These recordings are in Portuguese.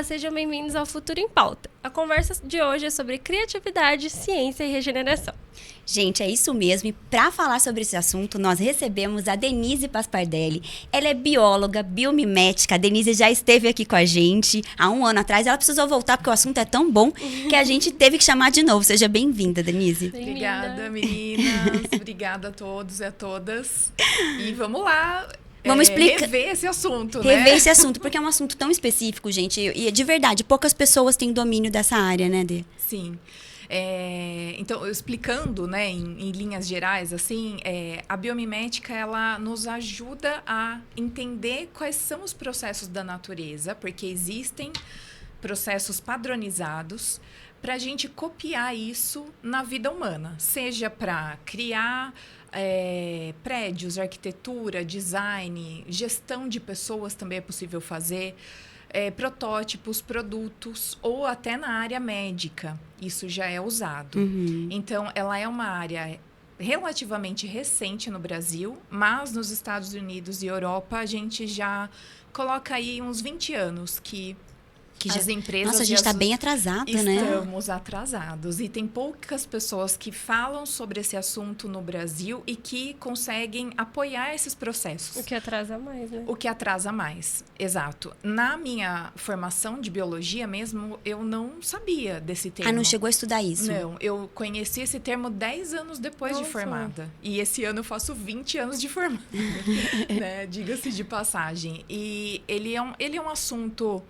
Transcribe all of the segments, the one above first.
Olá, sejam bem-vindos ao Futuro em Pauta. A conversa de hoje é sobre criatividade, ciência e regeneração. Gente, é isso mesmo. E para falar sobre esse assunto, nós recebemos a Denise Paspardelli. Ela é bióloga, biomimética. A Denise já esteve aqui com a gente há um ano atrás. Ela precisou voltar porque o assunto é tão bom que a gente teve que chamar de novo. Seja bem-vinda, Denise. Obrigada, meninas. Obrigada a todos e a todas. E vamos lá. Vamos explicar. Rever esse assunto, né? Rever esse assunto, porque é um assunto tão específico, gente. E de verdade, poucas pessoas têm domínio dessa área, né, Dê? Sim. Então, explicando, né, em linhas gerais, assim, a biomimética, ela nos ajuda a entender quais são os processos da natureza, porque existem processos padronizados para a gente copiar isso na vida humana, seja para criar prédios, arquitetura, design, gestão de pessoas também é possível fazer, protótipos, produtos, ou até na área médica, isso já é usado. Uhum. Então, ela é uma área relativamente recente no Brasil, mas nos Estados Unidos e Europa a gente já coloca aí uns 20 anos que as empresas... Nossa, a gente está bem atrasado, né? Estamos atrasados. E tem poucas pessoas que falam sobre esse assunto no Brasil e que conseguem apoiar esses processos. O que atrasa mais, né? O que atrasa mais, exato. Na minha formação de biologia mesmo, eu não sabia desse termo. Ah, não chegou a estudar isso? Não, eu conheci esse termo 10 anos depois de formada. E esse ano eu faço 20 anos de formada, né? Diga-se de passagem. E ele é um assunto...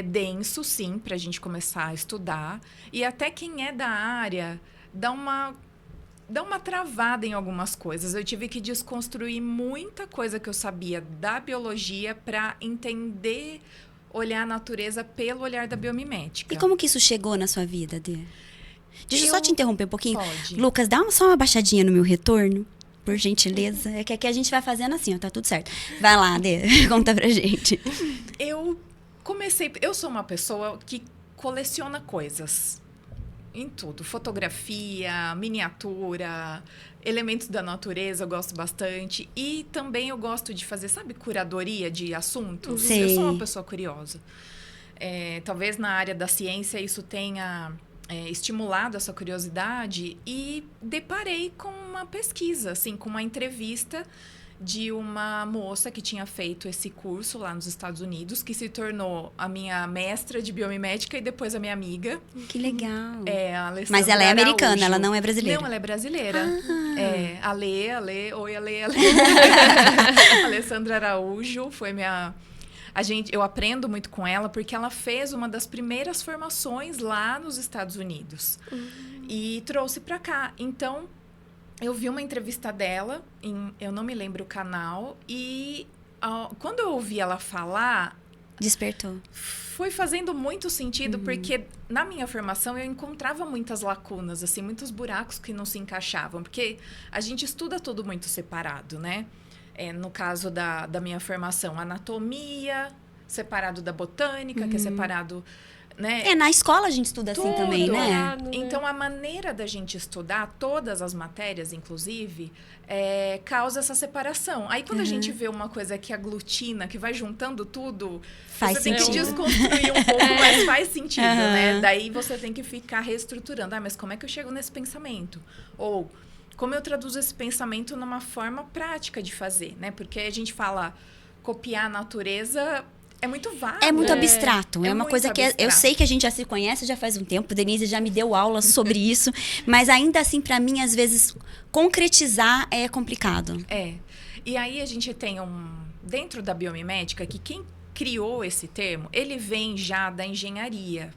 denso, sim, para a gente começar a estudar. E até quem é da área dá uma travada em algumas coisas. Eu tive que desconstruir muita coisa que eu sabia da biologia para entender, olhar a natureza pelo olhar da biomimética. E como que isso chegou na sua vida, Dê? Deixa eu só te interromper um pouquinho. Pode. Lucas, dá só uma baixadinha no meu retorno, por gentileza. É que aqui a gente vai fazendo assim, ó, tá tudo certo. Vai lá, Dê, conta pra gente. Eu sou uma pessoa que coleciona coisas em tudo. Fotografia, miniatura, elementos da natureza, eu gosto bastante. E também eu gosto de fazer, sabe, curadoria de assuntos? Sei. Eu sou uma pessoa curiosa. Talvez na área da ciência isso tenha estimulado essa curiosidade e deparei com uma pesquisa, assim, com uma entrevista de uma moça que tinha feito esse curso lá nos Estados Unidos, que se tornou a minha mestra de biomimética e depois a minha amiga. Que legal. A Alessandra Mas ela é americana, Araújo. ela não é brasileira. Não, ela é brasileira. A Lê, oi, a Lê. Alessandra Araújo foi eu aprendo muito com ela porque ela fez uma das primeiras formações lá nos Estados Unidos. E trouxe para cá. Então, eu vi uma entrevista dela, eu não me lembro o canal, e quando eu ouvi ela falar... Despertou. Foi fazendo muito sentido, porque na minha formação eu encontrava muitas lacunas, assim, muitos buracos que não se encaixavam, porque a gente estuda tudo muito separado, né? No caso da minha formação, anatomia, separado da botânica, que é separado... né? Na escola a gente estuda assim também, né? Então, a maneira da gente estudar, todas as matérias, inclusive, causa essa separação. Aí, quando a gente vê uma coisa que aglutina, que vai juntando tudo, Faz você tem que sentido. desconstruir um pouco, mas faz sentido, né? Daí, você tem que ficar reestruturando. Mas como é que eu chego nesse pensamento? Ou, como eu traduzo esse pensamento numa forma prática de fazer, né? Porque a gente fala copiar a natureza... É muito vago. É muito abstrato. É uma muito coisa que eu abstrato. sei que a gente já se conhece já faz um tempo. Denise já me deu aula sobre isso. Mas ainda assim, para mim, às vezes, concretizar é complicado. E aí a gente tem dentro da biomimética, que quem criou esse termo, ele vem já da engenharia.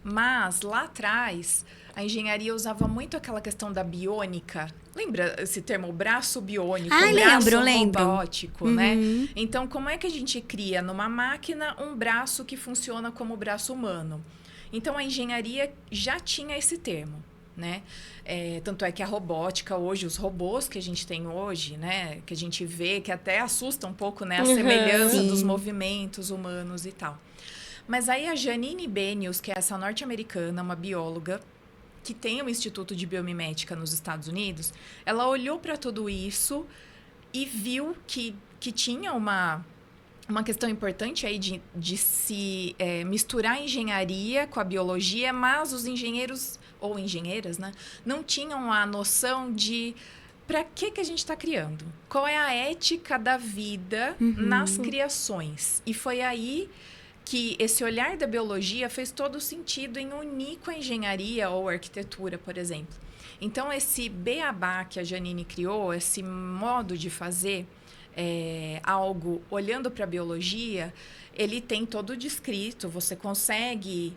Mas, lá atrás, a engenharia usava muito aquela questão da biônica. Lembra esse termo, braço biônico, braço robótico, né? Então, como é que a gente cria numa máquina um braço que funciona como o braço humano? Então, a engenharia já tinha esse termo, né? Tanto é que a robótica hoje, os robôs que a gente tem hoje, né? Que a gente vê, que até assusta um pouco, né? A semelhança dos movimentos humanos e tal. Mas aí a Janine Benyus, que é essa norte-americana, uma bióloga, que tem um instituto de biomimética nos Estados Unidos, ela olhou para tudo isso e viu que tinha uma uma questão importante aí de se misturar a engenharia com a biologia, mas os engenheiros ou engenheiras, né, não tinham a noção de para que a gente está criando. Qual é a ética da vida nas criações. E foi aí que esse olhar da biologia fez todo sentido em unir com a engenharia ou a arquitetura, por exemplo. Então, esse beabá que a Janine criou, esse modo de fazer algo olhando para a biologia, ele tem todo descrito, você consegue...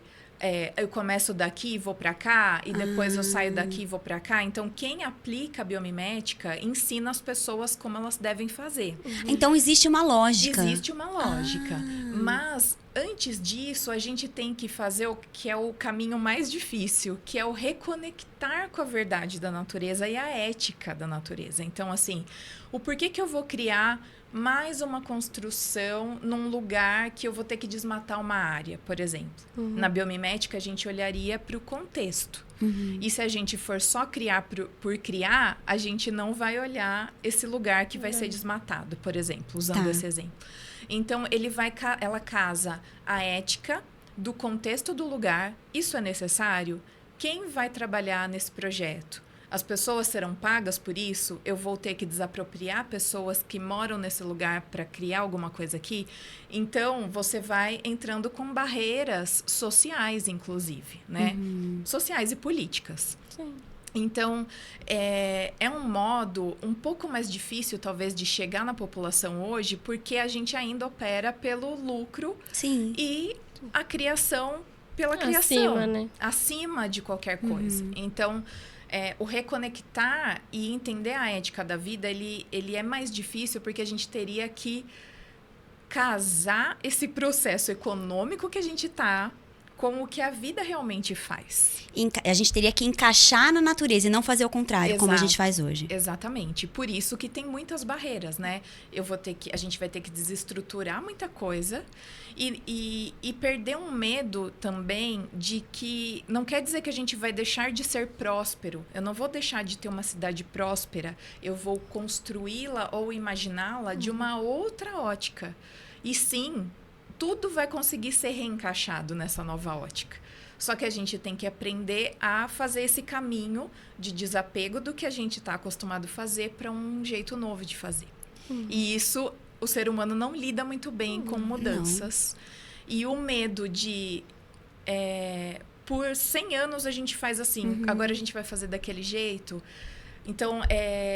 eu começo daqui e vou para cá, e depois eu saio daqui e vou para cá. Então, quem aplica a biomimética ensina as pessoas como elas devem fazer. Então, existe uma lógica. Existe uma lógica. Mas, antes disso, a gente tem que fazer o que é o caminho mais difícil, que é o reconectar com a verdade da natureza e a ética da natureza. Então, assim, o porquê que eu vou criar mais uma construção num lugar que eu vou ter que desmatar uma área, por exemplo. Na biomimética, a gente olharia para o contexto. E se a gente for só criar por criar, a gente não vai olhar esse lugar que vai ser desmatado, por exemplo, usando esse exemplo. Então, ela casa a ética do contexto do lugar. Isso é necessário? Quem vai trabalhar nesse projeto? As pessoas serão pagas por isso? Eu vou ter que desapropriar pessoas que moram nesse lugar para criar alguma coisa aqui? Então, você vai entrando com barreiras sociais, inclusive, né? Sociais e políticas. Sim. Então, é um modo um pouco mais difícil, talvez, de chegar na população hoje, porque a gente ainda opera pelo lucro e a criação pela criação. Acima, né? Acima de qualquer coisa. Então... o reconectar e entender a ética da vida, ele é mais difícil porque a gente teria que casar esse processo econômico que a gente está com o que a vida realmente faz. A gente teria que encaixar na natureza e não fazer o contrário, como a gente faz hoje. Exatamente. Por isso que tem muitas barreiras, né? A gente vai ter que desestruturar muita coisa e perder um medo também de que... Não quer dizer que a gente vai deixar de ser próspero. Eu não vou deixar de ter uma cidade próspera. Eu vou construí-la ou imaginá-la de uma outra ótica. E sim... tudo vai conseguir ser reencaixado nessa nova ótica. Só que a gente tem que aprender a fazer esse caminho de desapego do que a gente está acostumado a fazer para um jeito novo de fazer. E isso, o ser humano não lida muito bem com mudanças. Não. E o medo de... por 100 anos a gente faz assim, agora a gente vai fazer daquele jeito... Então,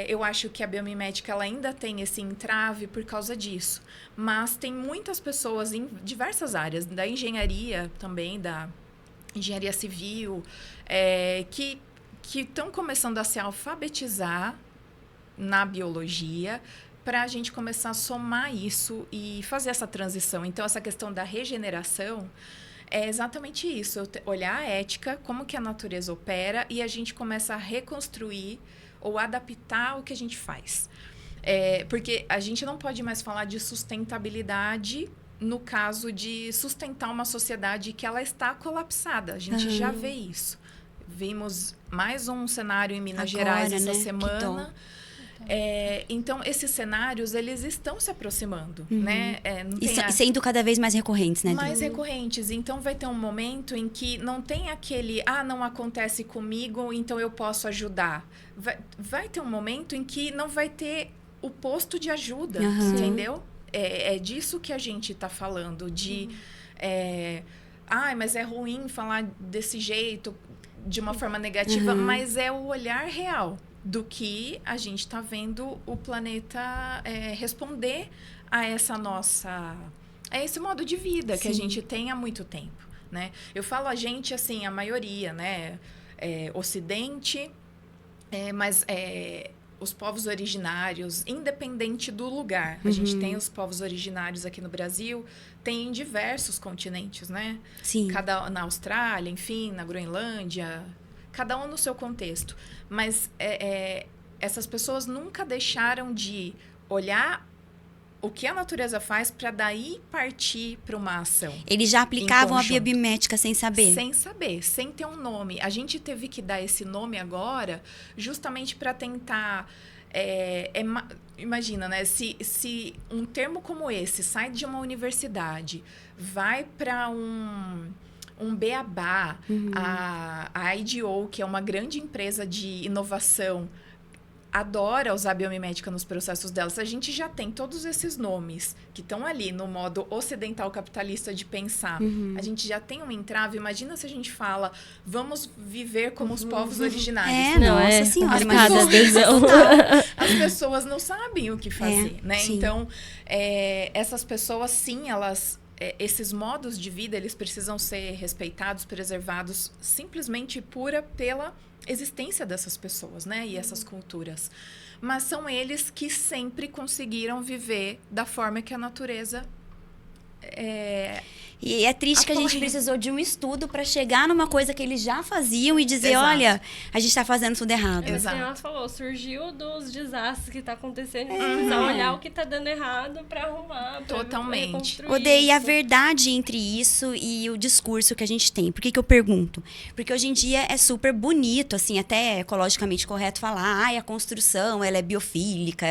eu acho que a biomimética ela ainda tem esse entrave por causa disso. Mas tem muitas pessoas em diversas áreas, da engenharia também, da engenharia civil, que estão começando a se alfabetizar na biologia para a gente começar a somar isso e fazer essa transição. Então, essa questão da regeneração... é exatamente isso, olhar a ética, como que a natureza opera e a gente começa a reconstruir ou adaptar o que a gente faz. Porque a gente não pode mais falar de sustentabilidade no caso de sustentar uma sociedade que ela está colapsada. A gente já vê isso. Vimos mais um cenário em Minas Gerais essa semana. Então, esses cenários, eles estão se aproximando, né? E sendo cada vez mais recorrentes, né? Mais recorrentes. Então, vai ter um momento em que não tem aquele... não acontece comigo, então eu posso ajudar. Vai ter um momento em que não vai ter o posto de ajuda, entendeu? É disso que a gente está falando, de... mas é ruim falar desse jeito, de uma forma negativa, mas é o olhar real do que a gente está vendo o planeta responder a esse modo de vida que a gente tem há muito tempo, né? Eu falo a gente, assim, a maioria, né? Ocidente, mas os povos originários, independente do lugar. A gente tem os povos originários aqui no Brasil, tem em diversos continentes, né? Sim. Na Austrália, enfim, na Groenlândia... Cada um no seu contexto. Mas essas pessoas nunca deixaram de olhar o que a natureza faz para daí partir para uma ação. Eles já aplicavam a biomimética sem saber? Sem saber, sem ter um nome. A gente teve que dar esse nome agora justamente para tentar imagina, né? Se um termo como esse sai de uma universidade, vai para um Beabá, a IDEO, que é uma grande empresa de inovação, adora usar biomimética nos processos delas. A gente já tem todos esses nomes que estão ali no modo ocidental capitalista de pensar. A gente já tem um entrave. Imagina se a gente fala, vamos viver como os povos originários. Nossa senhora, cada decisão. As pessoas não sabem o que fazer, né? Sim. Então, essas pessoas, sim, elas... esses modos de vida, eles precisam ser respeitados, preservados, simplesmente pela existência dessas pessoas, né? E essas culturas. Mas são eles que sempre conseguiram viver da forma que a natureza... E é triste que a gente apoia. precisou de um estudo para chegar numa coisa que eles já faziam e dizer, Exato. olha, a gente está fazendo tudo errado. Mas Exato. como ela falou, surgiu dos desastres que tá acontecendo. A gente precisa olhar o que tá dando errado pra arrumar. Pra Totalmente. reconstruir Odeio a isso. verdade entre isso e o discurso que a gente tem. Por que eu pergunto? Porque hoje em dia é super bonito, assim, até ecologicamente correto falar, a construção, ela é biofílica,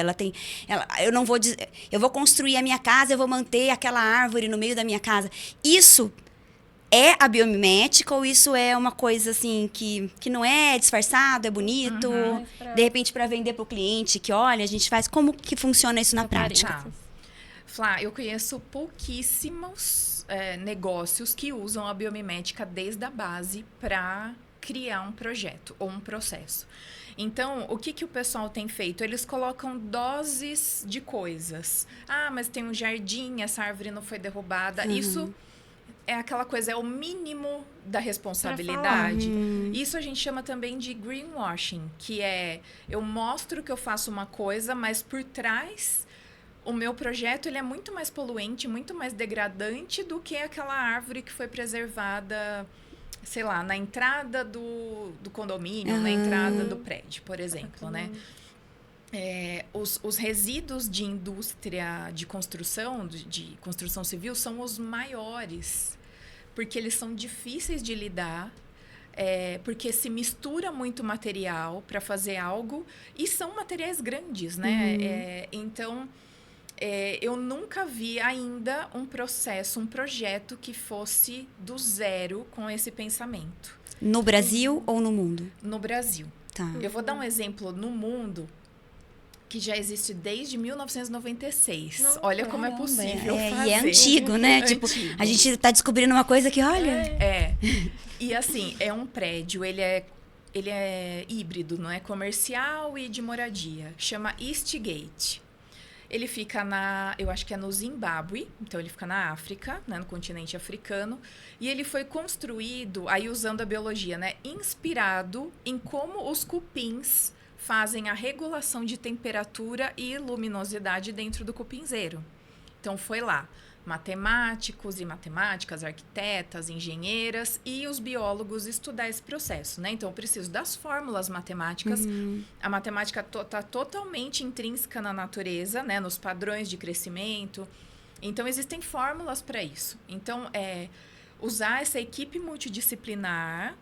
eu vou construir a minha casa, eu vou manter aquela árvore no meio da minha casa. Isso é a biomimética ou isso é uma coisa assim que não é disfarçado, é bonito, Mas pra- de repente para vender para o cliente, que olha, a gente faz, como que funciona isso na prática? Tá. Flá, eu conheço pouquíssimos negócios que usam a biomimética desde a base para criar um projeto ou um processo. Então, o que o pessoal tem feito? Eles colocam doses de coisas. Ah, mas tem um jardim, essa árvore não foi derrubada. Isso é aquela coisa, é o mínimo da responsabilidade. Isso a gente chama também de greenwashing, que é, eu mostro que eu faço uma coisa, mas por trás, o meu projeto ele é muito mais poluente, muito mais degradante do que aquela árvore que foi preservada, sei lá, na entrada do condomínio, na entrada do prédio, por exemplo, né? Os resíduos de indústria de construção, de construção civil, são os maiores, porque eles são difíceis de lidar, porque se mistura muito material para fazer algo, e são materiais grandes, né? Então, eu nunca vi ainda um projeto que fosse do zero com esse pensamento. No Brasil ou no mundo? No Brasil. Tá. Eu vou dar um exemplo no mundo que já existe desde 1996. Nossa, Olha como é Caramba, possível fazer. E é antigo, né? Tipo, Antigo. a gente tá descobrindo uma coisa que, olha... E assim, é um prédio, ele é híbrido, não é comercial e de moradia. Chama Eastgate. Ele fica eu acho que é no Zimbábue, então ele fica na África, né, no continente africano, e ele foi construído, aí usando a biologia, né, inspirado em como os cupins fazem a regulação de temperatura e luminosidade dentro do cupinzeiro. Então foi lá, matemáticos e matemáticas, arquitetas, engenheiras e os biólogos estudar esse processo, né? Então eu preciso das fórmulas matemáticas. A matemática está totalmente intrínseca na natureza, né? Nos padrões de crescimento. Então existem fórmulas para isso. Então usar essa equipe multidisciplinar,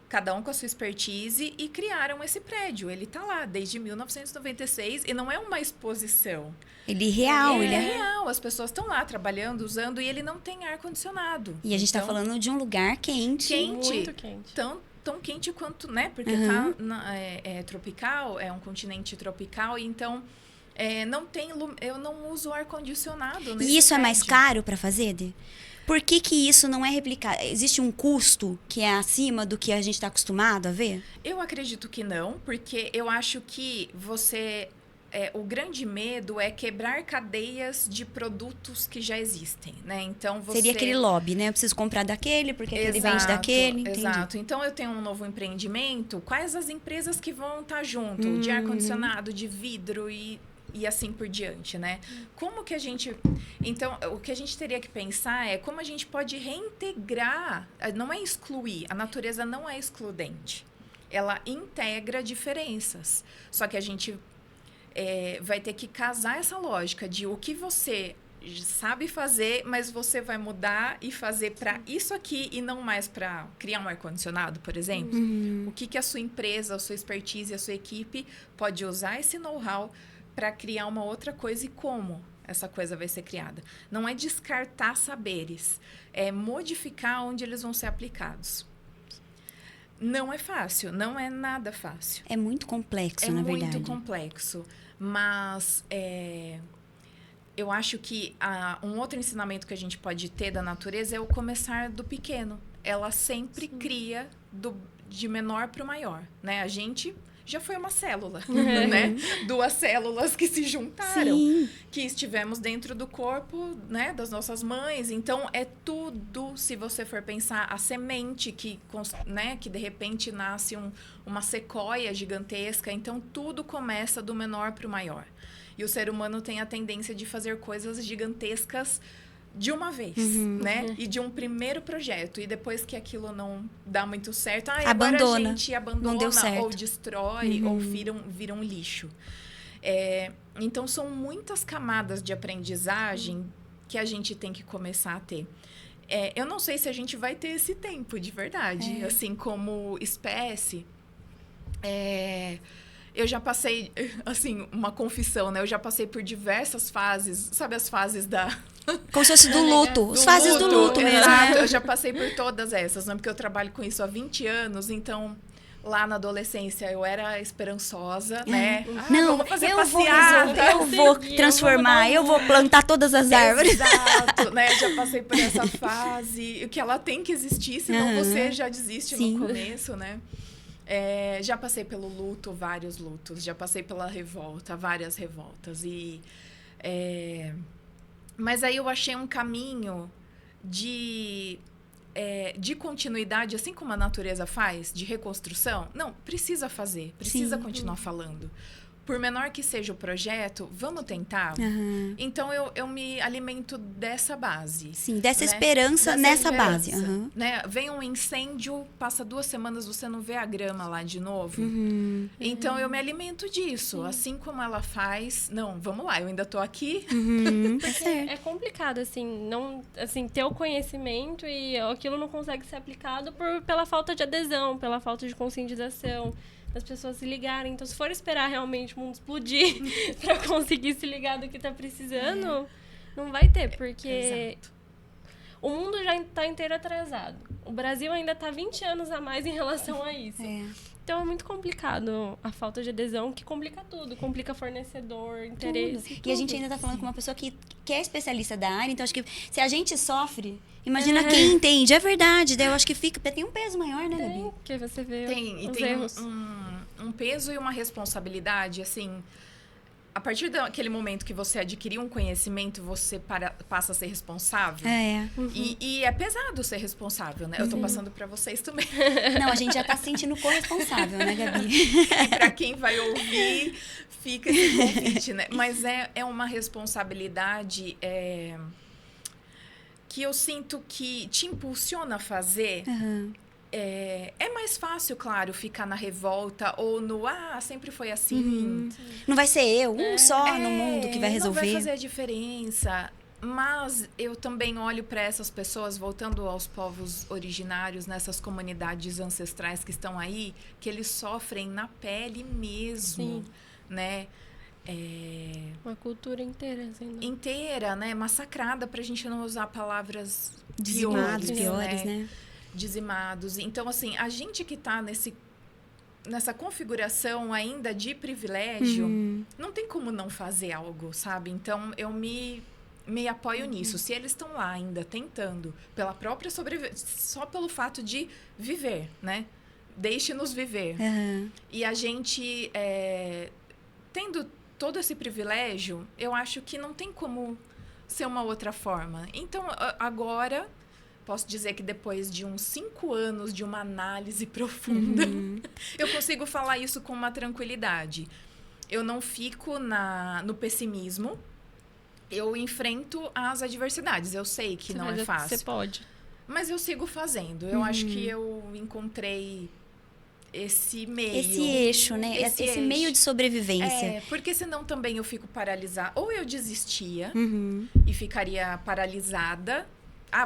cada um com a sua expertise, e criaram esse prédio. Ele está lá desde 1996 e não é uma exposição. Ele real, Ele é real. As pessoas estão lá trabalhando, usando, e ele não tem ar-condicionado. E a gente tá Então, falando de um lugar quente. Muito quente. tão quente quanto, né? Porque é tropical, é um continente tropical, então eu não uso ar-condicionado nesse E isso é mais prédio. caro para fazer, Dê? Por que isso não é replicado? Existe um custo que é acima do que a gente está acostumado a ver? Eu acredito que não, porque eu acho que o grande medo é quebrar cadeias de produtos que já existem, né? Então Seria aquele lobby, né? Eu preciso comprar daquele, porque aquele vende daquele. Entendi. Exato. Então, eu tenho um novo empreendimento. Quais as empresas que vão estar junto? De ar-condicionado, de vidro e assim por diante, né? Como que a gente... Então, o que a gente teria que pensar é como a gente pode reintegrar, não é excluir, a natureza não é excludente. Ela integra diferenças. Só que a gente vai ter que casar essa lógica de o que você sabe fazer, mas você vai mudar e fazer para isso aqui e não mais para criar um ar-condicionado, por exemplo. O que a sua empresa, a sua expertise, a sua equipe pode usar esse know-how para criar uma outra coisa e como essa coisa vai ser criada. Não é descartar saberes, é modificar onde eles vão ser aplicados. Não é fácil, não é nada fácil. É muito complexo, na verdade. É muito complexo, mas eu acho que um outro ensinamento que a gente pode ter da natureza é o começar do pequeno. Ela sempre cria de menor para o maior, né? A gente já foi uma célula, né? 2 células que se juntaram, que estivemos dentro do corpo, né? Das nossas mães. Então, é tudo, se você for pensar, a semente né? Que de repente nasce uma sequoia gigantesca. Então, tudo começa do menor para o maior. E o ser humano tem a tendência de fazer coisas gigantescas de uma vez, né? E de um primeiro projeto. E depois que aquilo não dá muito certo, agora a gente abandona, não deu certo. ou destrói, ou vira um lixo. Então, são muitas camadas de aprendizagem que a gente tem que começar a ter. Eu não sei se a gente vai ter esse tempo, de verdade. Assim, como espécie... Eu já passei, assim, uma confissão, né? Eu já passei por diversas fases, sabe as fases como se fosse do luto. As fases do luto mesmo, exato. né? Eu já passei por todas essas, né? Porque eu trabalho com isso há 20 anos, então... Lá na adolescência eu era esperançosa, né? Não, vamos fazer eu passeada, vou transformar, eu vou plantar todas as árvores. Exato, né? Já passei por essa fase, que ela tem que existir, senão você já desiste no começo, né? Já passei pelo luto, vários lutos. Já passei pela revolta, várias revoltas. Mas aí eu achei um caminho de continuidade, assim como a natureza faz, de reconstrução. Não, precisa fazer, precisa continuar falando. Por menor que seja o projeto, vamos tentar? Então, eu me alimento dessa base. Sim, dessa esperança nessa base. Né? Vem um incêndio, passa 2 semanas, você não vê a grama lá de novo. Então, eu me alimento disso. Assim como ela faz... Não, vamos lá, eu ainda estou aqui. É complicado, assim, não, assim, ter o conhecimento e aquilo não consegue ser aplicado pela falta de adesão, pela falta de conscientização. As pessoas se ligarem. Então, se for esperar realmente o mundo explodir para conseguir se ligar do que tá precisando, não vai ter, porque o mundo já tá inteiro atrasado. O Brasil ainda tá 20 anos a mais em relação a isso. Então, é muito complicado a falta de adesão, que complica tudo. Complica fornecedor, interesse, tudo. E a gente ainda tá falando com uma pessoa que é especialista da área, então acho que se a gente sofre, imagina quem entende. É verdade, daí eu acho que tem um peso maior, né, Gabi? Porque você vê tem um peso e uma responsabilidade, assim... A partir daquele momento que você adquiriu um conhecimento, você passa a ser responsável. E é pesado ser responsável, né? Eu tô passando para vocês também. Não, a gente já tá se sentindo corresponsável, né, Gabi? E para quem vai ouvir, fica esse convite, né? Mas é uma responsabilidade que eu sinto que te impulsiona a fazer... É mais fácil, claro, ficar na revolta ou no sempre foi assim. Não vai ser eu, só no mundo que vai resolver. Não vai fazer a diferença. Mas eu também olho para essas pessoas, voltando aos povos originários, nessas comunidades ancestrais que estão aí, que eles sofrem na pele mesmo, né? Uma cultura inteira, assim, inteira, né? Massacrada, pra gente não usar palavras dizimados, piores, né? Dizimados. Então, assim, a gente que está nessa configuração ainda de privilégio, não tem como não fazer algo, sabe? Então, eu me apoio nisso. Se eles estão lá ainda tentando, pela própria sobrevivência, só pelo fato de viver, né? Deixe-nos viver. E a gente, tendo todo esse privilégio, eu acho que não tem como ser uma outra forma. Então, agora... Posso dizer que depois de uns 5 anos de uma análise profunda, eu consigo falar isso com uma tranquilidade. Eu não fico no pessimismo, eu enfrento as adversidades. Eu sei que não é fácil. Você pode. Mas eu sigo fazendo. Eu acho que eu encontrei esse meio. Esse eixo, né? Esse meio de sobrevivência. Porque senão também eu fico paralisada. Ou eu desistia e ficaria paralisada.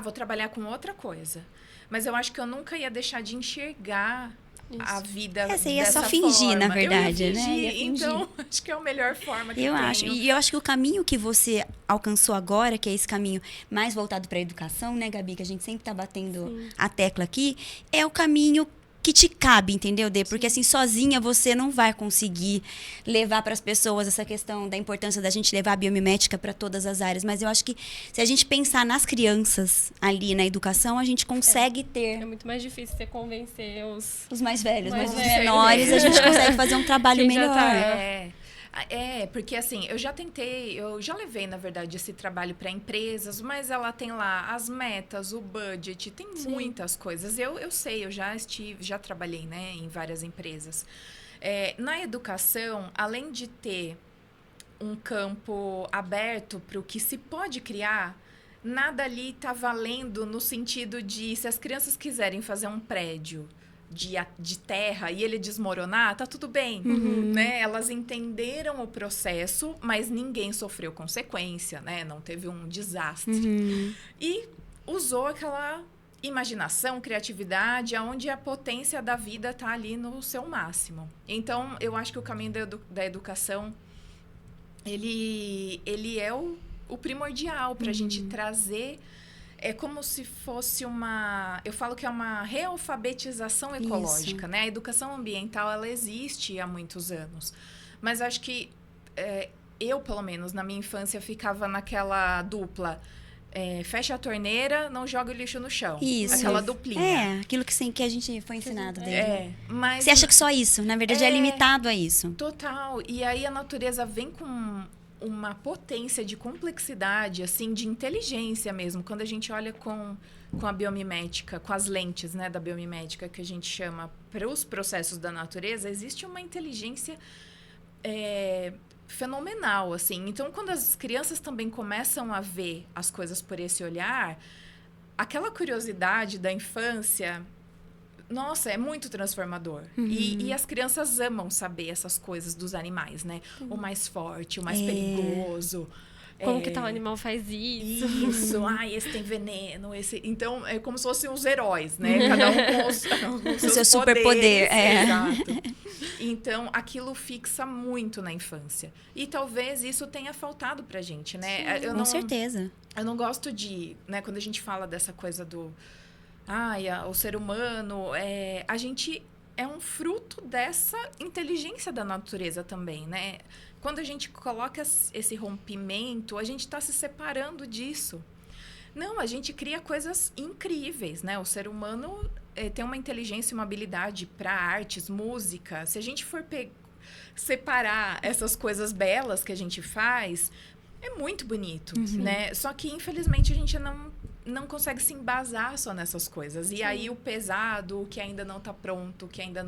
Vou trabalhar com outra coisa. Mas eu acho que eu nunca ia deixar de enxergar a vida Essa aí é dessa só fingir, forma. na verdade, eu ia né? fingir, Ia fingir. então acho que é a melhor forma que Eu tenho. acho. E eu acho que o caminho que você alcançou agora, que é esse caminho mais voltado para a educação, né, Gabi? Que a gente sempre tá batendo a tecla aqui, é o caminho que te cabe, entendeu, Dê? Porque assim, sozinha você não vai conseguir levar para as pessoas essa questão da importância da gente levar a biomimética para todas as áreas. Mas eu acho que se a gente pensar nas crianças ali na educação, a gente consegue ter. É muito mais difícil você convencer os mais velhos, mas os velhos. menores, a gente consegue fazer um trabalho Quem já melhor. tá- Porque assim, eu já levei, na verdade, esse trabalho para empresas, mas ela tem lá as metas, o budget, tem muitas coisas. Eu sei, eu já trabalhei, né, em várias empresas. Na educação, além de ter um campo aberto para o que se pode criar, nada ali está valendo no sentido de, se as crianças quiserem fazer um prédio de terra e ele desmoronar, tá tudo bem, né? Elas entenderam o processo, mas ninguém sofreu consequência, né? Não teve um desastre. E usou aquela imaginação, criatividade, onde a potência da vida tá ali no seu máximo. Então, eu acho que o caminho da educação, ele é o primordial para a gente trazer. É como se fosse eu falo que é uma realfabetização ecológica, né? A educação ambiental, ela existe há muitos anos. Mas acho que eu, pelo menos, na minha infância, ficava naquela dupla. Fecha a torneira, não joga o lixo no chão. Isso. Aquela duplinha. Aquilo que a gente foi ensinado desde. Mas Você acha que só isso? Na verdade, é limitado a isso. Total. E aí a natureza vem com uma potência de complexidade, assim, de inteligência mesmo. Quando a gente olha com a biomimética, com as lentes, né, da biomimética, que a gente chama para os processos da natureza, existe uma inteligência fenomenal, assim. Então, quando as crianças também começam a ver as coisas por esse olhar, aquela curiosidade da infância, nossa, é muito transformador. E as crianças amam saber essas coisas dos animais, né? O mais forte, o mais perigoso. Como que tal animal faz isso? Isso. Esse tem veneno. Então, é como se fossem os heróis, né? Cada um com os seus seu superpoder. Exato. Então, aquilo fixa muito na infância. E talvez isso tenha faltado pra gente, né? Com certeza. Eu não gosto de... né, quando a gente fala dessa coisa do... o ser humano, a gente é um fruto dessa inteligência da natureza também, né? Quando a gente coloca esse rompimento, a gente está se separando disso. Não, a gente cria coisas incríveis, né? O ser humano tem uma inteligência e uma habilidade para artes, música. Se a gente for separar essas coisas belas que a gente faz, é muito bonito, né? Só que, infelizmente, a gente não consegue se embasar só nessas coisas. E aí o pesado, o que ainda não está pronto, o que ainda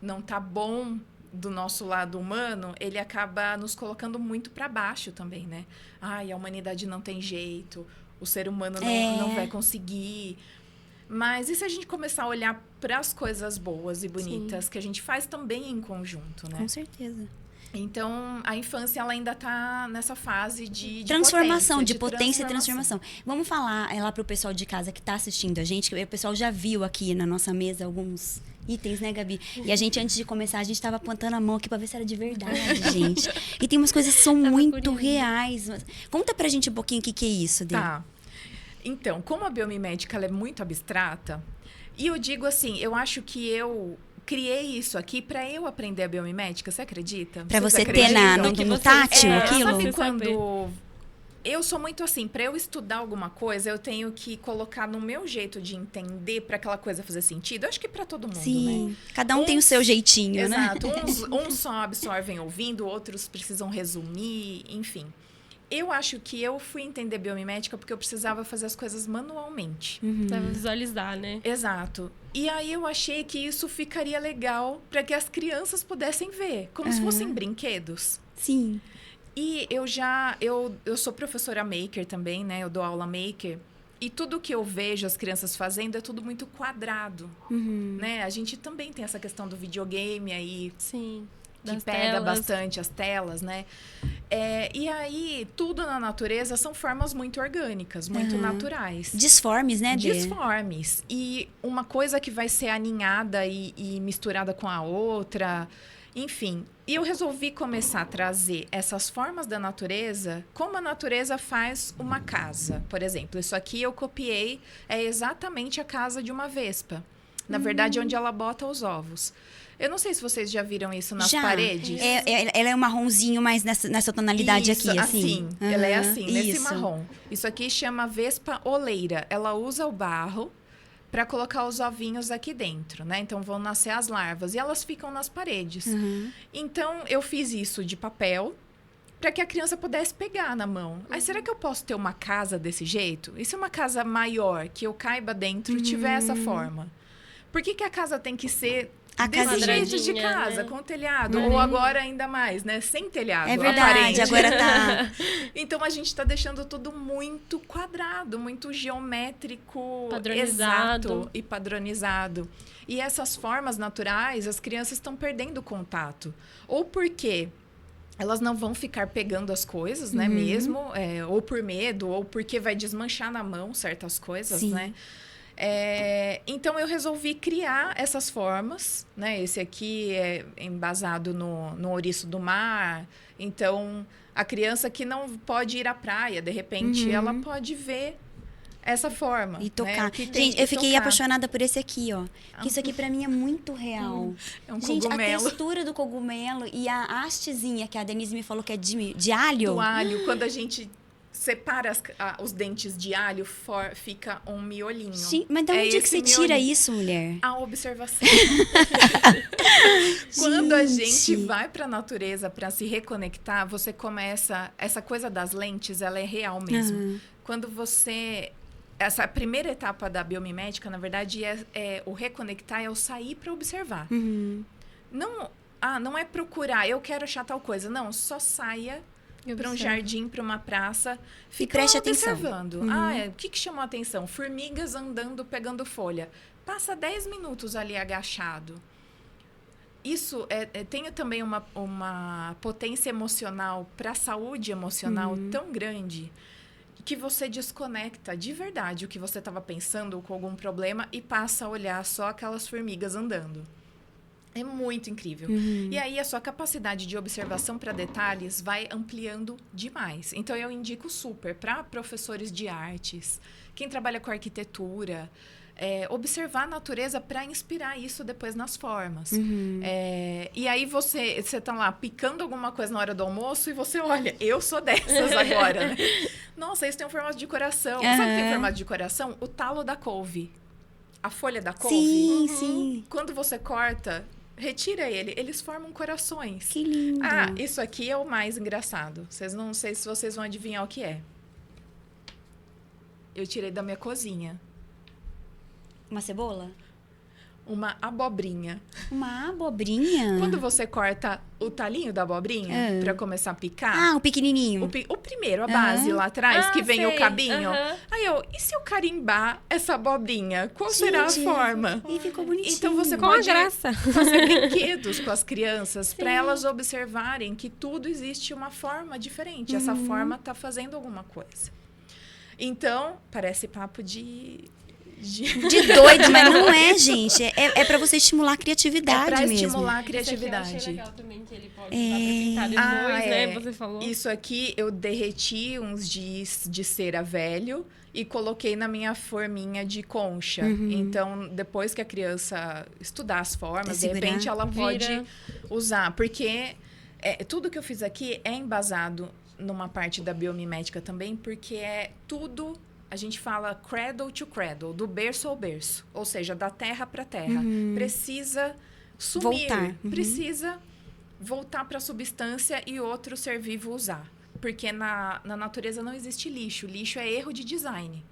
não está bom do nosso lado humano, ele acaba nos colocando muito para baixo também, né? A humanidade não tem jeito, o ser humano não vai conseguir. Mas e se a gente começar a olhar para as coisas boas e bonitas que a gente faz também em conjunto, né? Com certeza. Então, a infância, ela ainda está nessa fase de transformação, potência, de potência e transformação. Vamos falar lá para o pessoal de casa que está assistindo a gente, que o pessoal já viu aqui na nossa mesa alguns itens, né, Gabi? E a gente, antes de começar, a gente estava apontando a mão aqui para ver se era de verdade, gente. E tem umas coisas que são muito reais. Conta pra gente um pouquinho o que é isso, Dê. Tá. Então, como a biomimética ela é muito abstrata, e eu digo assim, eu acho que eu criei isso aqui para eu aprender a biomimética, você acredita? Para você ter no acreditam? tátil aquilo? Sabe quando... Eu sou muito assim, para eu estudar alguma coisa, eu tenho que colocar no meu jeito de entender para aquela coisa fazer sentido. Eu acho que para todo mundo, Sim, né? cada um tem o seu jeitinho, exato, né? Uns só absorvem ouvindo, outros precisam resumir, enfim. Eu acho que eu fui entender biomimética porque eu precisava fazer as coisas manualmente. Pra visualizar, né? Exato. E aí eu achei que isso ficaria legal para que as crianças pudessem ver, como se fossem brinquedos. Sim. E eu sou professora maker também, né? Eu dou aula maker. E tudo que eu vejo as crianças fazendo é tudo muito quadrado, né? A gente também tem essa questão do videogame aí. Sim. Que pega bastante as telas, né? E aí, tudo na natureza são formas muito orgânicas, muito naturais. Disformes, né, Dê? Disformes. E uma coisa que vai ser aninhada e misturada com a outra, enfim. E eu resolvi começar a trazer essas formas da natureza, como a natureza faz uma casa. Por exemplo, isso aqui eu copiei, é exatamente a casa de uma vespa. Na verdade, onde ela bota os ovos. Eu não sei se vocês já viram isso nas paredes. Ela é um marronzinho, mas nessa tonalidade isso, aqui, assim. Ela é assim, nesse isso. marrom. Isso aqui chama vespa oleira. Ela usa o barro para colocar os ovinhos aqui dentro, né? Então, vão nascer as larvas. E elas ficam nas paredes. Então, eu fiz isso de papel para que a criança pudesse pegar na mão. Aí, será que eu posso ter uma casa desse jeito? E se uma casa maior, que eu caiba dentro, tiver essa forma? Por que a casa tem que ser desse jeito de casa, né? Com telhado? Ou agora ainda mais, né? Sem telhado. É verdade, aparente. agora tá... Então, a gente está deixando tudo muito quadrado, muito geométrico, padronizado. Exato e padronizado. E essas formas naturais, as crianças estão perdendo contato. Ou porque elas não vão ficar pegando as coisas, né? Mesmo, ou por medo, ou porque vai desmanchar na mão certas coisas, Sim. né? Então, eu resolvi criar essas formas, né? Esse aqui é embasado no ouriço do mar. Então, a criança que não pode ir à praia, de repente, ela pode ver essa forma. E tocar. Né? Gente, eu fiquei apaixonada por esse aqui, ó. Que isso aqui, pra mim, é muito real. É um Gente, cogumelo. a textura do cogumelo e a hastezinha que a Denise me falou que é de alho. Do alho, quando a gente separa os dentes de alho, fica um miolinho. Sim, mas de onde que você tira isso, mulher? A observação. Quando a gente vai para a natureza para se reconectar, você começa... Essa coisa das lentes, ela é real mesmo. Quando você... Essa primeira etapa da biomimética, na verdade, o reconectar é o sair para observar. Não é procurar, eu quero achar tal coisa. Não, só saia para um jardim, para uma praça, fica preste observando. atenção. O que chamou a atenção? Formigas andando, pegando folha. Passa 10 minutos ali agachado. Isso tem também uma potência emocional para a saúde emocional tão grande que você desconecta de verdade o que você estava pensando com algum problema e passa a olhar só aquelas formigas andando. É muito incrível. E aí, a sua capacidade de observação para detalhes vai ampliando demais. Então, eu indico super para professores de artes, quem trabalha com arquitetura, observar a natureza para inspirar isso depois nas formas. E aí, você tá lá picando alguma coisa na hora do almoço e você olha, eu sou dessas agora, né? Nossa, isso tem um formato de coração. Sabe o que tem formato de coração? O talo da couve. A folha da couve. Sim, sim. Quando você corta... Retira ele, eles formam corações. Que lindo. Isso aqui é o mais engraçado. Não sei se vocês vão adivinhar o que é. Eu tirei da minha cozinha. Uma cebola? Uma abobrinha. Uma abobrinha? Quando você corta o talinho da abobrinha para começar a picar... o pequenininho. O primeiro, a base lá atrás, que vem o cabinho. Aí e se eu carimbar essa abobrinha? Qual será a forma? E ficou bonitinho. Então, você Com pode a graça. fazer brinquedos com as crianças para elas observarem que tudo existe uma forma diferente. Essa forma está fazendo alguma coisa. Então, parece papo de doido, mas não é, gente. É para você estimular a criatividade mesmo. É para mesmo. estimular a criatividade. Esse aqui eu achei legal também, que ele pode usar pra pintar depois, né? Você falou. Isso aqui, eu derreti uns giz de cera velho e coloquei na minha forminha de concha. Então, depois que a criança estudar as formas, de repente ela pode usar. Porque tudo que eu fiz aqui é embasado numa parte da biomimética também, porque é tudo... A gente fala cradle to cradle, do berço ao berço. Ou seja, da terra para terra. Precisa sumir. Voltar. Precisa voltar para a substância e outro ser vivo usar. Porque na natureza não existe lixo. Lixo é erro de design.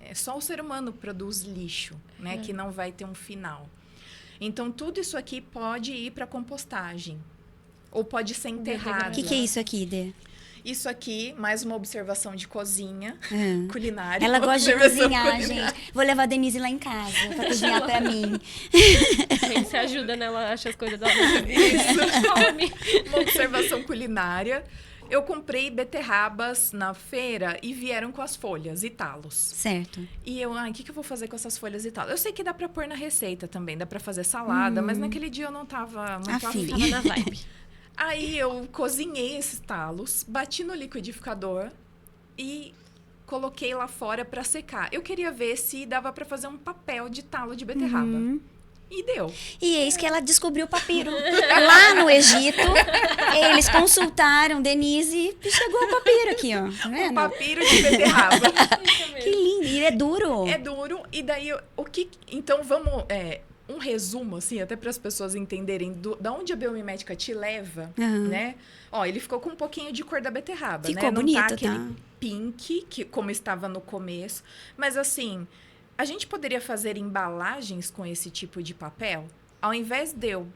É só o ser humano produz lixo, né? Que não vai ter um final. Então, tudo isso aqui pode ir para compostagem. Ou pode ser enterrado. O que é isso aqui, Dê? Isso aqui, mais uma observação de cozinha, culinária. Ela gosta de cozinhar, gente. Vou levar a Denise lá em casa pra cozinhar pra mim. Você ajuda, né? Ela acha as coisas da Uma observação culinária. Eu comprei beterrabas na feira e vieram com as folhas e talos. Certo. E eu, o que eu vou fazer com essas folhas e talos? Eu sei que dá pra pôr na receita também, dá pra fazer salada, mas naquele dia eu não tava muito afim. Tava na vibe. Aí eu cozinhei esses talos, bati no liquidificador e coloquei lá fora pra secar. Eu queria ver se dava pra fazer um papel de talo de beterraba. E deu. E eis que ela descobriu o papiro. Lá no Egito, eles consultaram Denise e chegou o papiro aqui, ó. Tá vendo? Um papiro de beterraba. Que lindo. E ele é duro. É duro. E daí, então, vamos... um resumo, assim, até para as pessoas entenderem da onde a biomimética te leva, né? Ó, ele ficou com um pouquinho de cor da beterraba, ficou né? bonito, não tá aquele tá? pink, como estava no começo. Mas, assim, a gente poderia fazer embalagens com esse tipo de papel? Ao invés de eu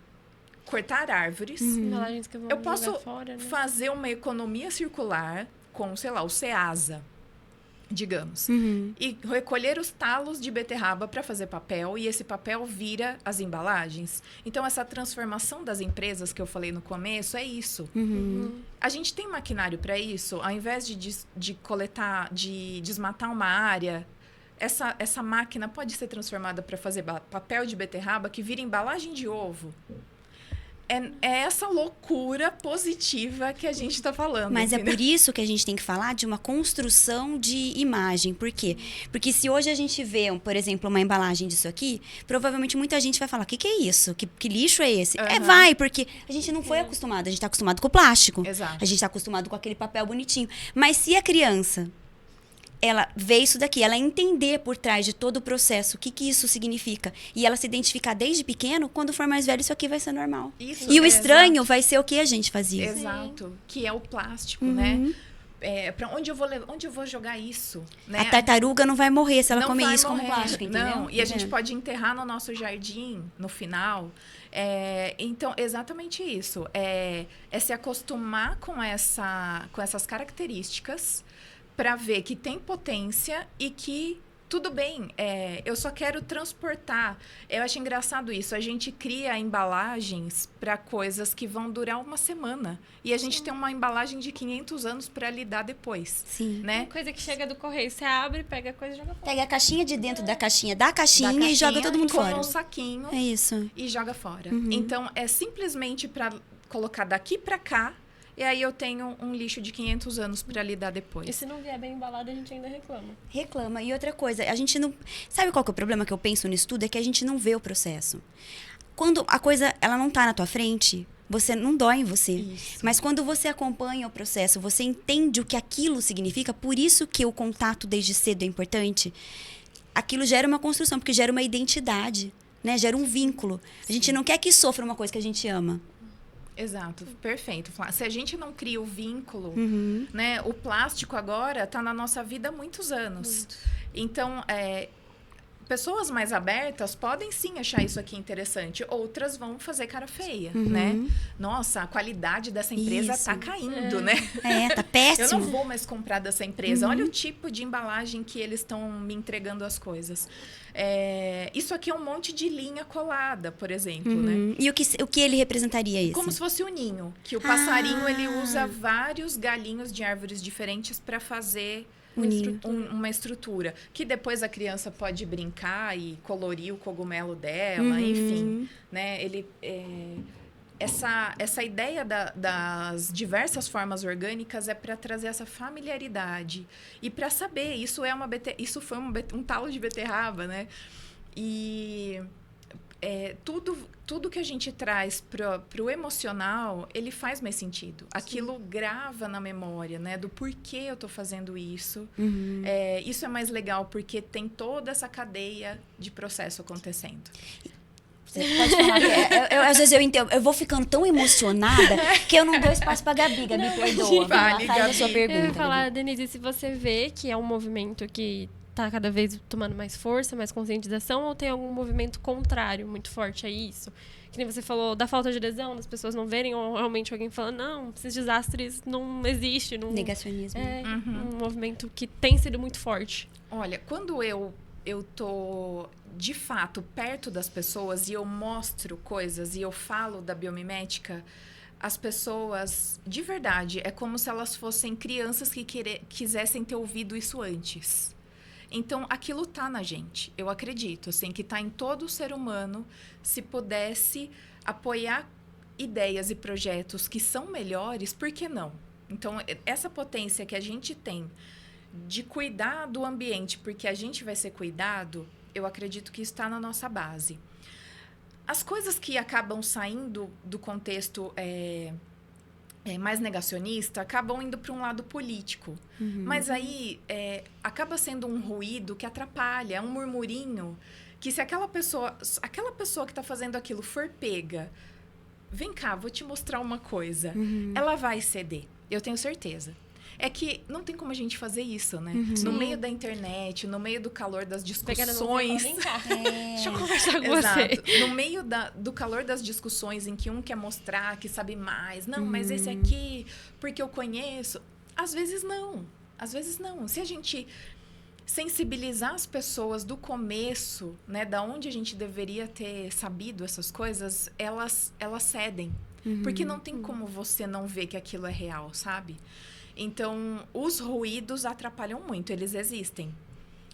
cortar árvores, Embalagens que eu posso jogar fora, né? fazer uma economia circular com, sei lá, o Ceasa, digamos. E recolher os talos de beterraba para fazer papel, e esse papel vira as embalagens. Então, essa transformação das empresas que eu falei no começo é isso. A gente tem maquinário para isso. Ao invés de coletar, de desmatar uma área, essa máquina pode ser transformada para fazer papel de beterraba que vira embalagem de ovo. É essa loucura positiva que a gente está falando. Mas entendeu? é por isso que a gente tem que falar de uma construção de imagem. Por quê? Porque se hoje a gente vê, por exemplo, uma embalagem disso aqui, provavelmente muita gente vai falar, o que é isso? Que lixo é esse? Vai, porque a gente não foi acostumado. A gente está acostumado com o plástico. Exato. A gente está acostumado com aquele papel bonitinho. Mas se a criança... ela vê isso daqui, ela entender por trás de todo o processo o que isso significa. E ela se identificar desde pequeno, quando for mais velho, isso aqui vai ser normal. Isso, E o estranho vai ser o que a gente fazia. Exato. Que é o plástico, né? Para onde eu vou jogar isso? Né? A tartaruga não vai morrer se ela Não comer vai isso como morrer. plástico, entendeu? Não, e a gente pode enterrar no nosso jardim, no final. Então, exatamente isso. É se acostumar com essas características para ver que tem potência e que tudo bem, eu só quero transportar. Eu acho engraçado isso. A gente cria embalagens para coisas que vão durar uma semana. E a gente tem uma embalagem de 500 anos para lidar depois. Sim. Né? Coisa que chega do correio, você abre, pega a coisa e joga fora. Pega a caixinha de dentro da caixinha e joga todo mundo com fora. um saquinho É isso. e joga fora. Então, é simplesmente para colocar daqui para cá. E aí eu tenho um lixo de 500 anos para lidar depois. E se não vier bem embalado, a gente ainda reclama. Reclama. E outra coisa, a gente não... Sabe qual que é o problema que eu penso nisso tudo? É que a gente não vê o processo. Quando a coisa, ela não tá na tua frente, você não dói em você. Isso. Mas quando você acompanha o processo, você entende o que aquilo significa, por isso que o contato desde cedo é importante. Aquilo gera uma construção, porque gera uma identidade, né? Gera um vínculo. A gente não quer que sofra uma coisa que a gente ama. Exato, perfeito. Se a gente não cria o vínculo, né? O plástico agora está na nossa vida há muitos anos. Então, pessoas mais abertas podem sim achar isso aqui interessante. Outras vão fazer cara feia, né? Nossa, a qualidade dessa empresa está caindo, né? Tá péssimo. Eu não vou mais comprar dessa empresa. Olha o tipo de embalagem que eles estão me entregando as coisas. Isso aqui é um monte de linha colada, por exemplo, né? E o que ele representaria isso? Como se fosse o ninho. Que o passarinho, ele usa vários galinhos de árvores diferentes para fazer uma estrutura. Que depois a criança pode brincar e colorir o cogumelo dela, enfim. Né? Essa ideia das diversas formas orgânicas é para trazer essa familiaridade. E para saber, isso foi um talo de beterraba, né? E tudo que a gente traz pro emocional, ele faz mais sentido. Aquilo grava na memória, né? Do porquê eu tô fazendo isso. Isso é mais legal, porque tem toda essa cadeia de processo acontecendo. Você pode falar que às vezes eu vou ficando tão emocionada que eu não dou espaço pra Gabi. Gabi, perdoa. Vale, Faz a sua Eu pergunta. ia falar, Gabi. Denise, se você vê que é um movimento que tá cada vez tomando mais força, mais conscientização, ou tem algum movimento contrário muito forte a isso? Que nem você falou da falta de adesão, das pessoas não verem, ou realmente alguém falando, não, esses desastres não existem. Não... Negacionismo. Um movimento que tem sido muito forte. Olha, quando eu tô, de fato, perto das pessoas e eu mostro coisas e eu falo da biomimética, as pessoas, de verdade, é como se elas fossem crianças que quisessem ter ouvido isso antes. Então, aquilo tá na gente, eu acredito, assim, que tá em todo ser humano. Se pudesse apoiar ideias e projetos que são melhores, por que não? Então, essa potência que a gente tem de cuidar do ambiente, porque a gente vai ser cuidado, eu acredito que está na nossa base. As coisas que acabam saindo do contexto mais negacionista acabam indo para um lado político. Mas aí acaba sendo um ruído que atrapalha, é um murmurinho que se aquela pessoa que está fazendo aquilo for pega, vem cá, vou te mostrar uma coisa, ela vai ceder, eu tenho certeza. É que não tem como a gente fazer isso, né? No meio da internet, no meio do calor das discussões. Vem cá. Deixa eu conversar com você. No meio do calor das discussões em que um quer mostrar que sabe mais. Não, mas esse aqui, porque eu conheço. Às vezes não. Às vezes não. Se a gente sensibilizar as pessoas do começo, né, da onde a gente deveria ter sabido essas coisas, elas cedem. Porque não tem como você não ver que aquilo é real, sabe? Então, os ruídos atrapalham muito, eles existem,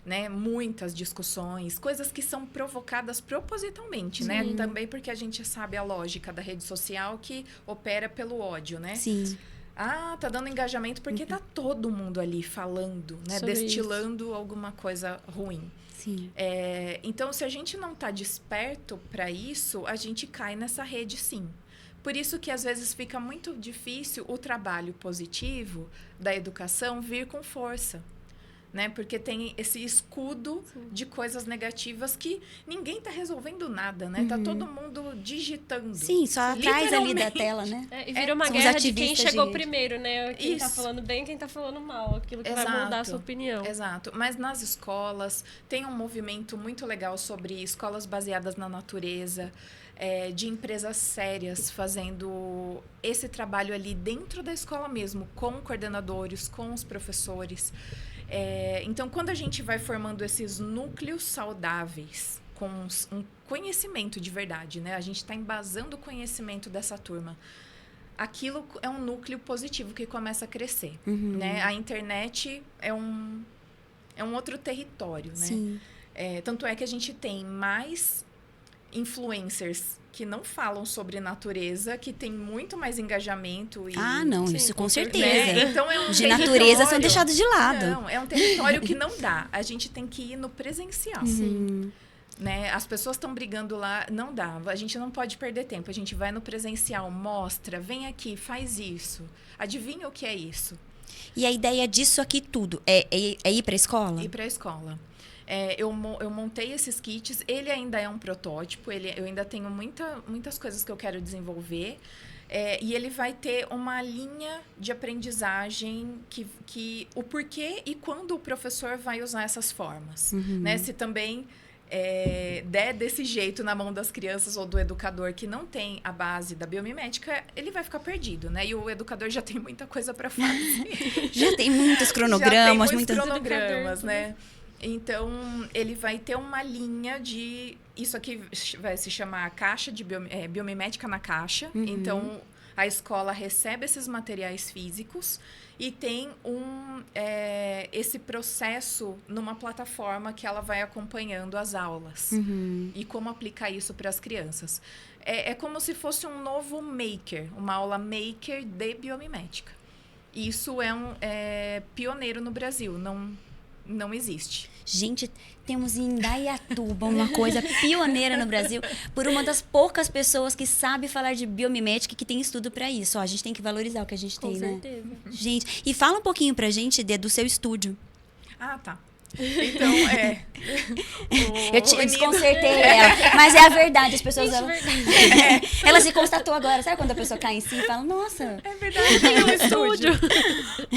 né? Muitas discussões, coisas que são provocadas propositalmente, né? Também porque a gente sabe a lógica da rede social que opera pelo ódio, né? Sim. Ah, tá dando engajamento porque tá todo mundo ali falando, né? Sobre destilando isso. alguma coisa ruim. Sim. Então, se a gente não tá desperto para isso, a gente cai nessa rede, sim. Por isso que, às vezes, fica muito difícil o trabalho positivo da educação vir com força, né? Porque tem esse escudo de coisas negativas que ninguém está resolvendo nada, né? Tá todo mundo digitando. Sim, só atrás ali da tela, né? E vira uma São os guerra de quem ativistas chegou de- primeiro, né? Quem tá Isso. falando bem, quem tá falando mal. Aquilo que vai Exato. mudar a sua opinião. Exato. Mas nas escolas, tem um movimento muito legal sobre escolas baseadas na natureza, de empresas sérias fazendo esse trabalho ali dentro da escola mesmo, com coordenadores, com os professores. Então, quando a gente vai formando esses núcleos saudáveis, com um conhecimento de verdade, né? A gente está embasando o conhecimento dessa turma. Aquilo é um núcleo positivo que começa a crescer, né? A internet é um outro território, né? Sim. Tanto é que a gente tem mais influencers que não falam sobre natureza, que tem muito mais engajamento. Ah, não, Sim, isso com com certeza. certeza. Então é um De natureza são território- deixados de lado. Não, é um território que não dá. A gente tem que ir no presencial. Né? As pessoas estão brigando lá, não dá. A gente não pode perder tempo. A gente vai no presencial, mostra, vem aqui, faz isso. Adivinha o que é isso? E a ideia disso aqui tudo é ir para a escola? Ir para a escola. Eu montei esses kits, ele ainda é um protótipo, eu ainda tenho muitas coisas que eu quero desenvolver. E ele vai ter uma linha de aprendizagem que o porquê e quando o professor vai usar essas formas. Né? Se também der desse jeito na mão das crianças ou do educador que não tem a base da biomimética, ele vai ficar perdido, né? E o educador já tem muita coisa para fazer. Já tem muitos cronogramas, já tem muitos muitas... cronogramas, né? Então, ele vai ter uma linha de... Isso aqui vai se chamar caixa de biomimética na caixa. Então, a escola recebe esses materiais físicos e tem esse processo numa plataforma que ela vai acompanhando as aulas. E como aplicar isso para as crianças. É como se fosse um novo maker, uma aula maker de biomimética. Isso é pioneiro no Brasil, não existe. Gente, temos em Indaiatuba uma coisa pioneira no Brasil por uma das poucas pessoas que sabe falar de biomimética e que tem estudo para isso. Ó, a gente tem que valorizar o que a gente Com tem, certeza. né? Gente, e fala um pouquinho pra gente do seu estúdio. Ah, tá. Então, Eu desconcertei ela, mas é a verdade, as pessoas... Ela se constatou agora, sabe quando a pessoa cai em si e fala, nossa... É verdade, tem um estúdio.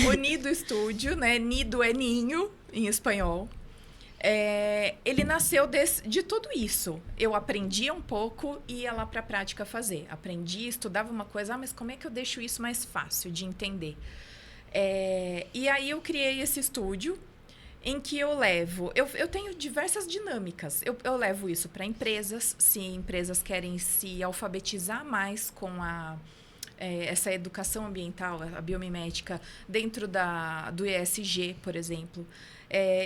O Nido Estúdio, né? Nido é ninho, em espanhol. Ele nasceu de tudo isso. Eu aprendia um pouco e ia lá para a prática fazer. Aprendi, estudava uma coisa, mas como é que eu deixo isso mais fácil de entender? E aí eu criei esse estúdio em que eu levo... Eu tenho diversas dinâmicas. Eu levo isso para empresas, se empresas querem se alfabetizar mais com essa educação ambiental, a biomimética, dentro do ESG, por exemplo.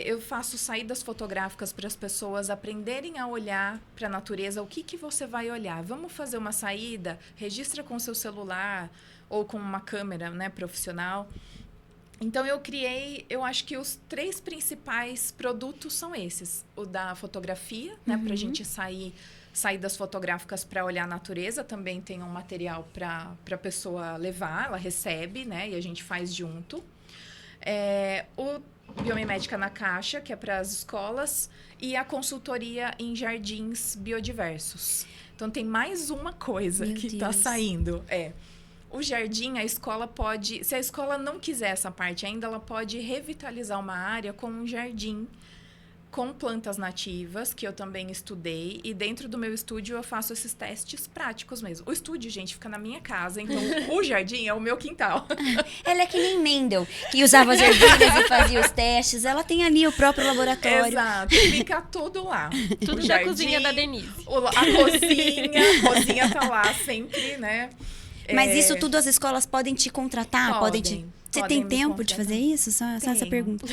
Eu faço saídas fotográficas para as pessoas aprenderem a olhar para a natureza. O que você vai olhar? Vamos fazer uma saída? Registra com o seu celular ou com uma câmera, né, profissional. Então, eu acho que os 3 principais produtos são esses. O da fotografia, né, para a gente saídas fotográficas para olhar a natureza. Também tem um material para a pessoa levar, ela recebe, né, e a gente faz junto. O Biomimética na Caixa, que é para as escolas, e a consultoria em jardins biodiversos. Então, tem mais uma coisa que está saindo. O jardim, a escola pode... Se a escola não quiser essa parte ainda, ela pode revitalizar uma área com um jardim com plantas nativas, que eu também estudei. E dentro do meu estúdio, eu faço esses testes práticos mesmo. O estúdio, gente, fica na minha casa. Então, o jardim é o meu quintal. Ela é que nem Mendel, que usava as ervilhas e fazia os testes. Ela tem ali o próprio laboratório. Exato. Fica tudo lá. Tudo da jardim, cozinha da Denise. A cozinha tá lá sempre, né? Mas isso tudo as escolas podem te contratar? Você tem tempo de fazer isso? Só essa pergunta.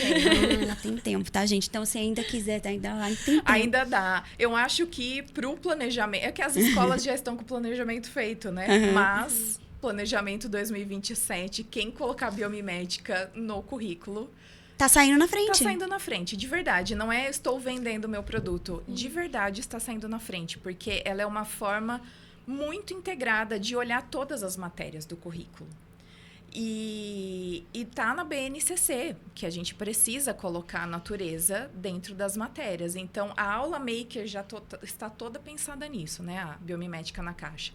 Tem tempo, tá, gente? Então, se ainda quiser, ainda lá, tem tempo. Ainda dá. Eu acho que pro planejamento... É que as escolas já estão com o planejamento feito, né? Mas, planejamento 2027, quem colocar biomimética no currículo... Tá saindo na frente. Tá saindo na frente, de verdade. Não é estou vendendo o meu produto. De verdade está saindo na frente, porque ela é uma forma muito integrada de olhar todas as matérias do currículo. E tá na BNCC, que a gente precisa colocar a natureza dentro das matérias. Então, a aula maker já está toda pensada nisso, né? A biomimética na caixa.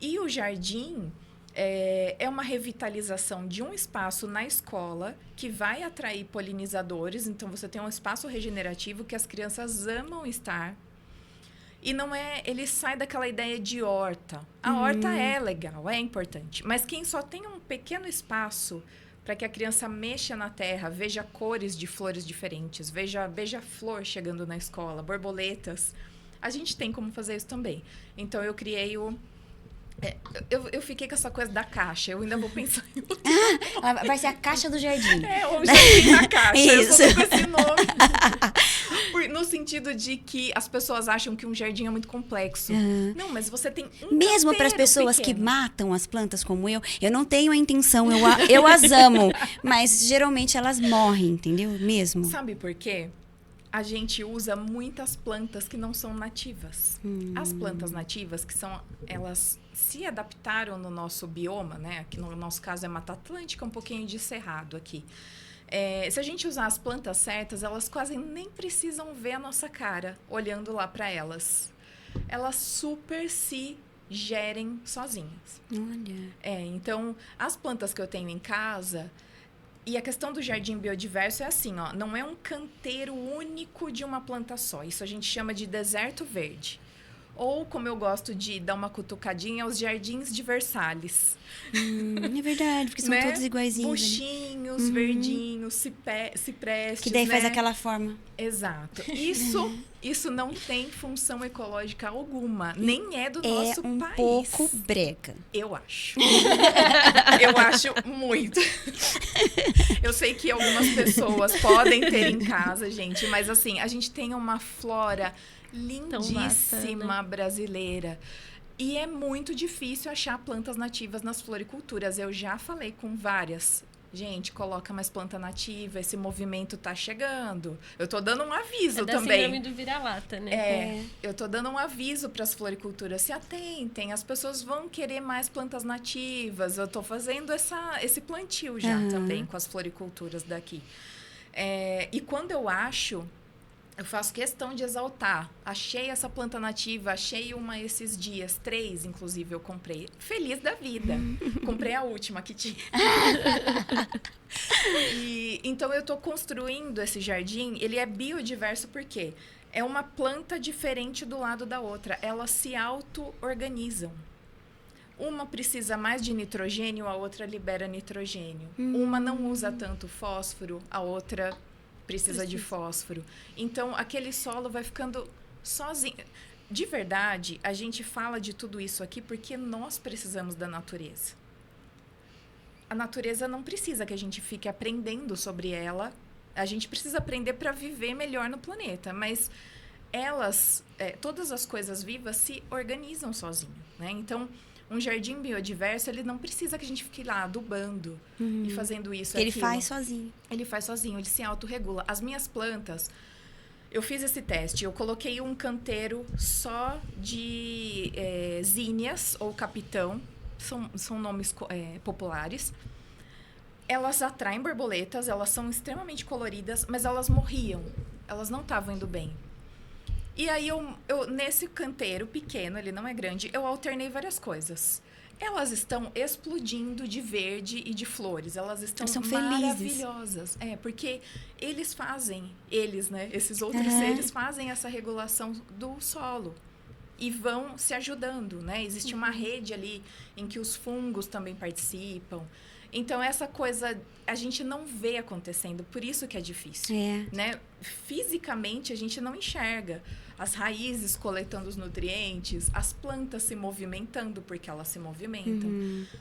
E o jardim é uma revitalização de um espaço na escola que vai atrair polinizadores. Então, você tem um espaço regenerativo que as crianças amam estar. E não ele sai daquela ideia de horta. A horta é legal, é importante. Mas quem só tem um pequeno espaço para que a criança mexa na terra, veja cores de flores diferentes, veja beija-flor chegando na escola, borboletas, a gente tem como fazer isso também. Então, eu criei eu fiquei com essa coisa da caixa. Eu ainda vou pensar em outro. Vai ser a caixa do jardim. O jardim da caixa. Isso. Eu só tô com esse nome. No sentido de que as pessoas acham que um jardim é muito complexo. Não, mas você tem mesmo para as pessoas pequeno que matam as plantas como eu não tenho a intenção, eu as amo. Mas geralmente elas morrem, entendeu? Mesmo. Sabe por quê? A gente usa muitas plantas que não são nativas. As plantas nativas, elas se adaptaram no nosso bioma, né? Aqui no nosso caso é Mata Atlântica, um pouquinho de cerrado aqui. Se a gente usar as plantas certas, elas quase nem precisam ver a nossa cara olhando lá para elas. Elas super se gerem sozinhas. Olha. Então, as plantas que eu tenho em casa... E a questão do jardim biodiverso é assim, não é um canteiro único de uma planta só. Isso a gente chama de deserto verde. Ou, como eu gosto de dar uma cutucadinha, os jardins de Versalhes. É verdade, porque são todos iguaizinhos. Buchinhos, verdinhos, ciprestes, que daí faz aquela forma. Exato. Isso não tem função ecológica alguma. Nem é do nosso país. É um pouco brega. Eu acho. Eu acho muito. Eu sei que algumas pessoas podem ter em casa, gente. Mas, assim, a gente tem uma flora lindíssima brasileira. E é muito difícil achar plantas nativas nas floriculturas. Eu já falei com várias. Gente, coloca mais planta nativa, esse movimento tá chegando. Eu tô dando um aviso também. Síndrome do vira-lata, né? Eu tô dando um aviso para as floriculturas. Se atentem, as pessoas vão querer mais plantas nativas. Eu tô fazendo esse plantio já também com as floriculturas daqui. E quando eu faço questão de exaltar. Achei essa planta nativa, achei uma esses dias, 3, inclusive, eu comprei. Feliz da vida. Comprei a última que tinha. Então, eu estou construindo esse jardim. Ele é biodiverso por quê? É uma planta diferente do lado da outra. Elas se auto-organizam. Uma precisa mais de nitrogênio, a outra libera nitrogênio. Uma não usa tanto fósforo, a outra... Precisa de fósforo. Então, aquele solo vai ficando sozinho. De verdade, a gente fala de tudo isso aqui porque nós precisamos da natureza. a natureza não precisa que a gente fique aprendendo sobre ela. A gente precisa aprender para viver melhor no planeta, mas todas as coisas vivas se organizam sozinho, né? Então, um jardim biodiverso, ele não precisa que a gente fique lá adubando e fazendo isso. Ele faz sozinho. Ele faz sozinho, ele se autorregula. As minhas plantas, eu fiz esse teste, eu coloquei um canteiro só de zinnias ou capitão, são nomes populares. Elas atraem borboletas, elas são extremamente coloridas, mas elas morriam, elas não estavam indo bem. E aí, eu nesse canteiro pequeno, ele não é grande, eu alternei várias coisas. Elas estão explodindo de verde e de flores. Elas estão maravilhosas. Porque eles, né? Esses outros seres fazem essa regulação do solo. E vão se ajudando, né? Existe uma rede ali em que os fungos também participam. Então, essa coisa a gente não vê acontecendo, por isso que é difícil. Né? Fisicamente, a gente não enxerga as raízes coletando os nutrientes, as plantas se movimentando porque elas se movimentam,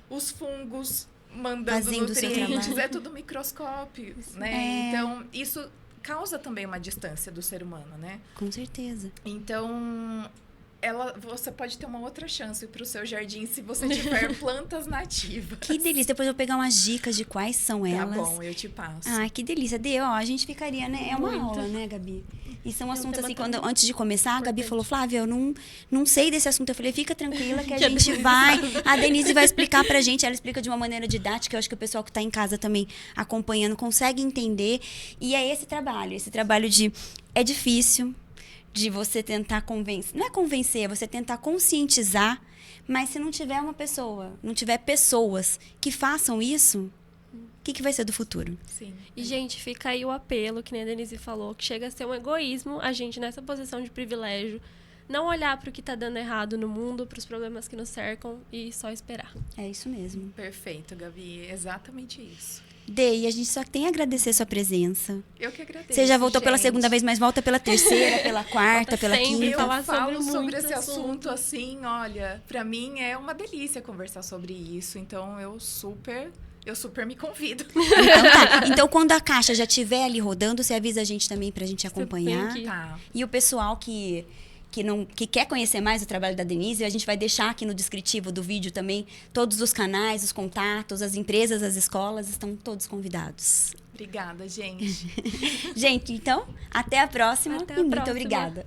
os fungos mandando nutrientes, é tudo microscópio, né? Então, isso causa também uma distância do ser humano, né? Com certeza. Então, você pode ter uma outra chance para o seu jardim se você tiver plantas nativas. Que delícia. Depois eu vou pegar umas dicas de quais são elas. Tá bom, eu te passo. Ah, que delícia. A gente ficaria, né? É uma aula, né, Gabi? E são assuntos assim, antes de começar, a Gabi falou, Flávia, eu não sei desse assunto. Eu falei, fica tranquila que a gente vai. A Denise vai explicar pra gente. Ela explica de uma maneira didática. Eu acho que o pessoal que tá em casa também acompanhando consegue entender. E é esse trabalho de... É difícil de você tentar convencer. Não é convencer, é você tentar conscientizar. Mas se não tiver não tiver pessoas que façam isso, o que vai ser do futuro? Sim. E, gente, fica aí o apelo, que nem a Denise falou, que chega a ser um egoísmo a gente, nessa posição de privilégio, não olhar para o que está dando errado no mundo, para os problemas que nos cercam e só esperar. É isso mesmo. Perfeito, Gabi. É exatamente isso. E a gente só tem a agradecer sua presença. Eu que agradeço. Você já voltou pela segunda vez, mas volta pela terceira, pela quarta, pela quinta. Eu falo sobre esse assunto assim, olha, pra mim é uma delícia conversar sobre isso. Então, eu super me convido. Então, quando a caixa já estiver ali rodando, você avisa a gente também pra gente acompanhar. Tá. E o pessoal que quer conhecer mais o trabalho da Denise, a gente vai deixar aqui no descritivo do vídeo também todos os canais, os contatos, as empresas, as escolas, estão todos convidados. Obrigada, gente. Gente, então, até a próxima. Muito obrigada.